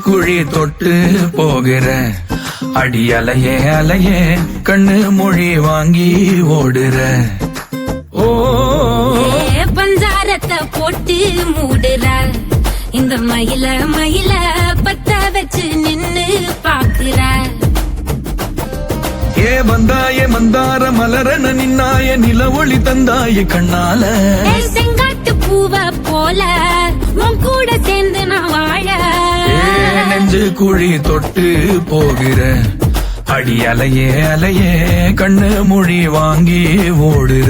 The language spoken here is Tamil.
குழி தொட்டு போகிற அடி அலையே அலையே கண்ணு மொழி வாங்கி ஓடுற. ஓ பஞ்சாரத்தை போட்டு மூடுற இந்த மயில மயில பத்த வச்சு நின்னு பாக்குற. ஏ வந்தாய மந்தார மலரன நின்னாய நில ஒளி தந்தாய கண்ணால. செங்காட்டு பூவ போல உன் கூட சேர்ந்து நான் வாழ. நெஞ்சு குழி தொட்டு போகிற அடி அலையே அலையே கண்ணு மொழி வாங்கி ஓடுற.